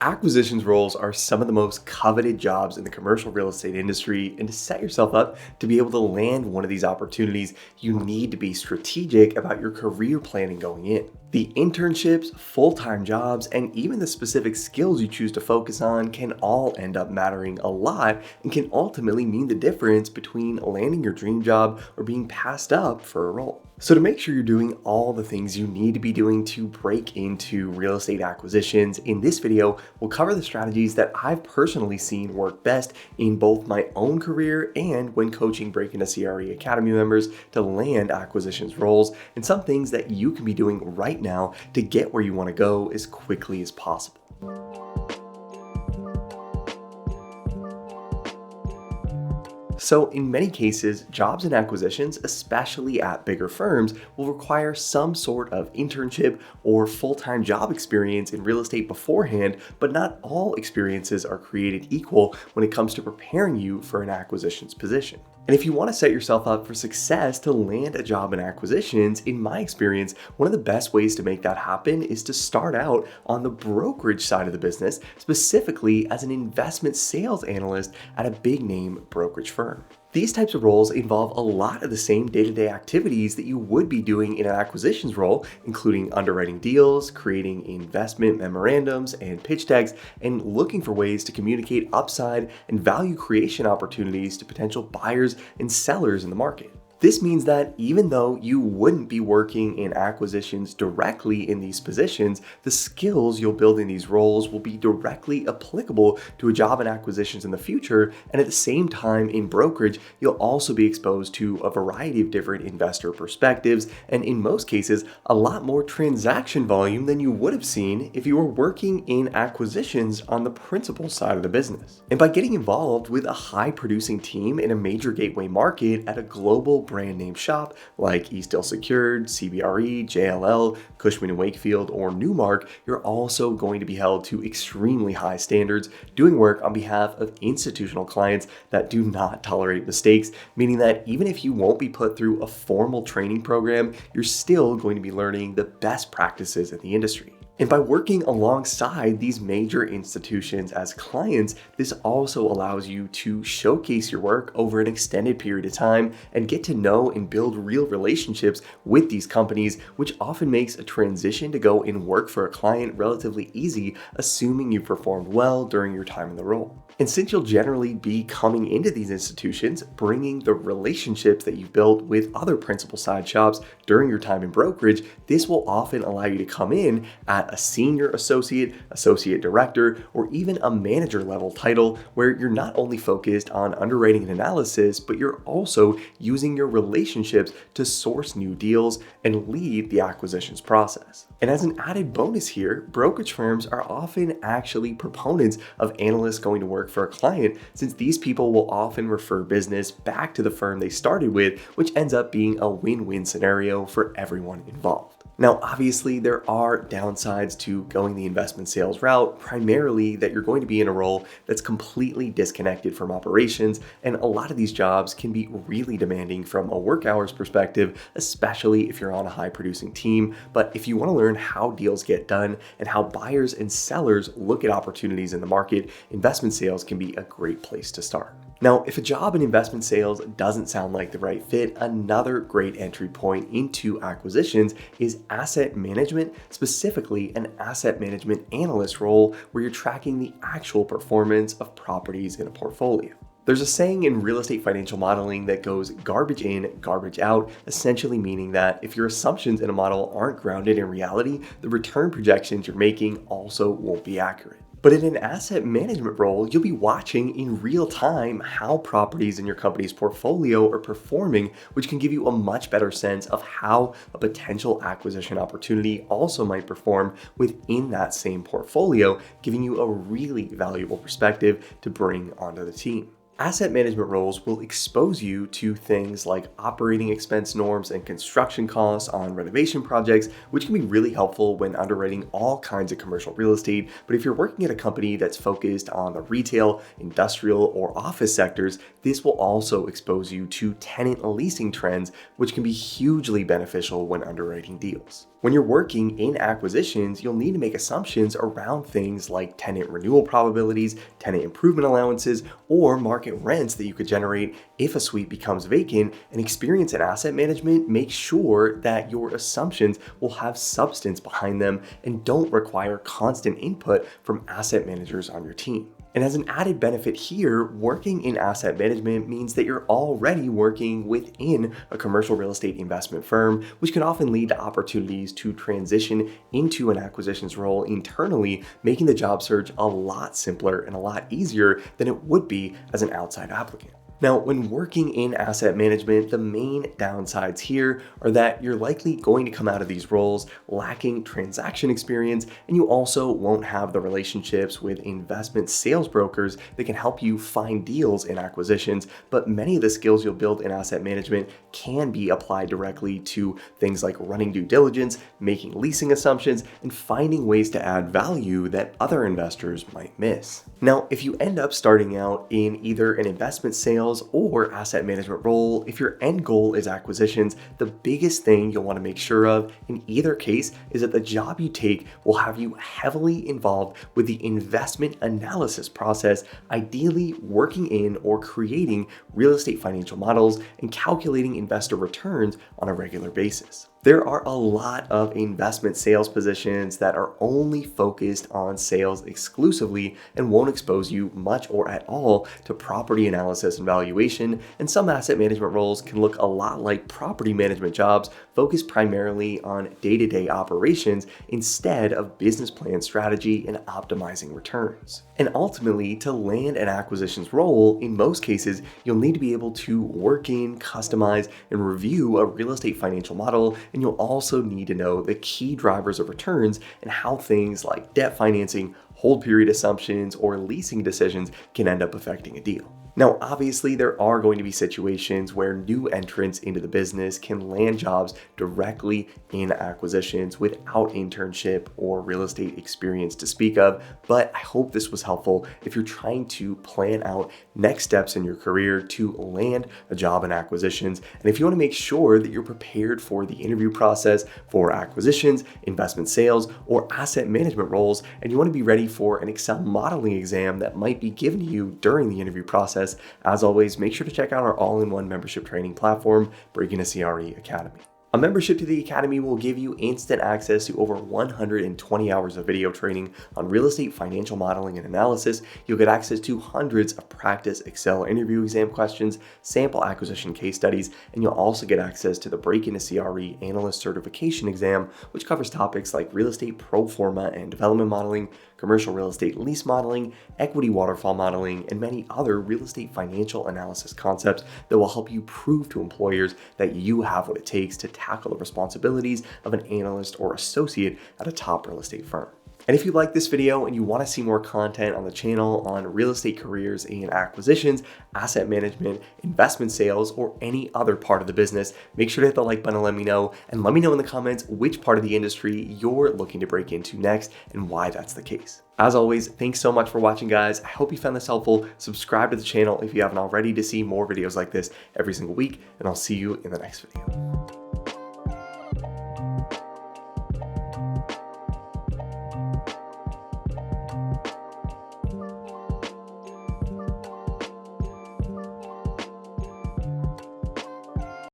Acquisitions roles are some of the most coveted jobs in the commercial real estate industry, and to set yourself up to be able to land one of these opportunities, you need to be strategic about your career planning going in. The internships, full-time jobs, and even the specific skills you choose to focus on can all end up mattering a lot and can ultimately mean the difference between landing your dream job or being passed up for a role. So to make sure you're doing all the things you need to be doing to break into real estate acquisitions, in this video, we'll cover the strategies that I've personally seen work best in both my own career and when coaching Break Into CRE Academy members to land acquisitions roles, and some things that you can be doing right now to get where you want to go as quickly as possible. So in many cases, jobs and acquisitions, especially at bigger firms, will require some sort of internship or full-time job experience in real estate beforehand, but not all experiences are created equal when it comes to preparing you for an acquisitions position. And if you want to set yourself up for success to land a job in acquisitions, in my experience, one of the best ways to make that happen is to start out on the brokerage side of the business, specifically as an investment sales analyst at a big name brokerage firm. These types of roles involve a lot of the same day-to-day activities that you would be doing in an acquisitions role, including underwriting deals, creating investment memorandums and pitch decks, and looking for ways to communicate upside and value creation opportunities to potential buyers and sellers in the market. This means that even though you wouldn't be working in acquisitions directly in these positions, the skills you'll build in these roles will be directly applicable to a job in acquisitions in the future. And at the same time, in brokerage, you'll also be exposed to a variety of different investor perspectives, and in most cases, a lot more transaction volume than you would have seen if you were working in acquisitions on the principal side of the business. And by getting involved with a high producing team in a major gateway market at a global brand name shop like Eastdil Secured, CBRE, JLL, Cushman & Wakefield, or Newmark, you're also going to be held to extremely high standards, doing work on behalf of institutional clients that do not tolerate mistakes, meaning that even if you won't be put through a formal training program, you're still going to be learning the best practices in the industry. And by working alongside these major institutions as clients, this also allows you to showcase your work over an extended period of time and get to know and build real relationships with these companies, which often makes a transition to go and work for a client relatively easy, assuming you performed well during your time in the role. And since you'll generally be coming into these institutions, bringing the relationships that you've built with other principal side shops during your time in brokerage, this will often allow you to come in at a senior associate, associate director, or even a manager level title where you're not only focused on underwriting and analysis, but you're also using your relationships to source new deals and lead the acquisitions process. And as an added bonus here, brokerage firms are often actually proponents of analysts going to work for a client, since these people will often refer business back to the firm they started with, which ends up being a win-win scenario for everyone involved. Now, obviously, there are downsides to going the investment sales route, primarily that you're going to be in a role that's completely disconnected from operations, and a lot of these jobs can be really demanding from a work hours perspective, especially if you're on a high producing team. But if you want to learn how deals get done and how buyers and sellers look at opportunities in the market, investment sales can be a great place to start. Now, if a job in investment sales doesn't sound like the right fit, another great entry point into acquisitions is asset management, specifically an asset management analyst role where you're tracking the actual performance of properties in a portfolio. There's a saying in real estate financial modeling that goes garbage in, garbage out, essentially meaning that if your assumptions in a model aren't grounded in reality, the return projections you're making also won't be accurate. But in an asset management role, you'll be watching in real time how properties in your company's portfolio are performing, which can give you a much better sense of how a potential acquisition opportunity also might perform within that same portfolio, giving you a really valuable perspective to bring onto the team. Asset management roles will expose you to things like operating expense norms and construction costs on renovation projects, which can be really helpful when underwriting all kinds of commercial real estate. But if you're working at a company that's focused on the retail, industrial, or office sectors, this will also expose you to tenant leasing trends, which can be hugely beneficial when underwriting deals. When you're working in acquisitions, you'll need to make assumptions around things like tenant renewal probabilities, tenant improvement allowances, or market rents that you could generate if a suite becomes vacant. And experience in asset management makes sure that your assumptions will have substance behind them and don't require constant input from asset managers on your team. And as an added benefit here, working in asset management means that you're already working within a commercial real estate investment firm, which can often lead to opportunities to transition into an acquisitions role internally, making the job search a lot simpler and a lot easier than it would be as an outside applicant. Now, when working in asset management, the main downsides here are that you're likely going to come out of these roles lacking transaction experience, and you also won't have the relationships with investment sales brokers that can help you find deals in acquisitions. But many of the skills you'll build in asset management can be applied directly to things like running due diligence, making leasing assumptions, and finding ways to add value that other investors might miss. Now, if you end up starting out in either an investment sales or asset management role, if your end goal is acquisitions, the biggest thing you'll want to make sure of in either case is that the job you take will have you heavily involved with the investment analysis process, ideally working in or creating real estate financial models and calculating investor returns on a regular basis. There are a lot of investment sales positions that are only focused on sales exclusively and won't expose you much or at all to property analysis and valuation, and some asset management roles can look a lot like property management jobs focused primarily on day-to-day operations instead of business plan strategy and optimizing returns. And ultimately, to land an acquisitions role, in most cases, you'll need to be able to work in, customize, and review a real estate financial model, and you'll also need to know the key drivers of returns and how things like debt financing, hold period assumptions, or leasing decisions can end up affecting a deal. Now, obviously, there are going to be situations where new entrants into the business can land jobs directly in acquisitions without internship or real estate experience to speak of, but I hope this was helpful if you're trying to plan out next steps in your career to land a job in acquisitions. And if you want to make sure that you're prepared for the interview process for acquisitions, investment sales, or asset management roles, and you want to be ready for an Excel modeling exam that might be given to you during the interview process, as always, make sure to check out our all-in-one membership training platform, Breaking a CRE Academy. A membership to the Academy will give you instant access to over 120 hours of video training on real estate financial modeling and analysis. You'll get access to hundreds of practice Excel interview exam questions, sample acquisition case studies, and you'll also get access to the Breaking a CRE Analyst Certification exam, which covers topics like real estate pro forma and development modeling, commercial real estate lease modeling, equity waterfall modeling, and many other real estate financial analysis concepts that will help you prove to employers that you have what it takes to tackle the responsibilities of an analyst or associate at a top real estate firm. And if you like this video and you want to see more content on the channel on real estate careers and acquisitions, asset management, investment sales, or any other part of the business, make sure to hit the like button and let me know. And let me know in the comments which part of the industry you're looking to break into next and why that's the case. As always, thanks so much for watching, guys. I hope you found this helpful. Subscribe to the channel if you haven't already to see more videos like this every single week, and I'll see you in the next video.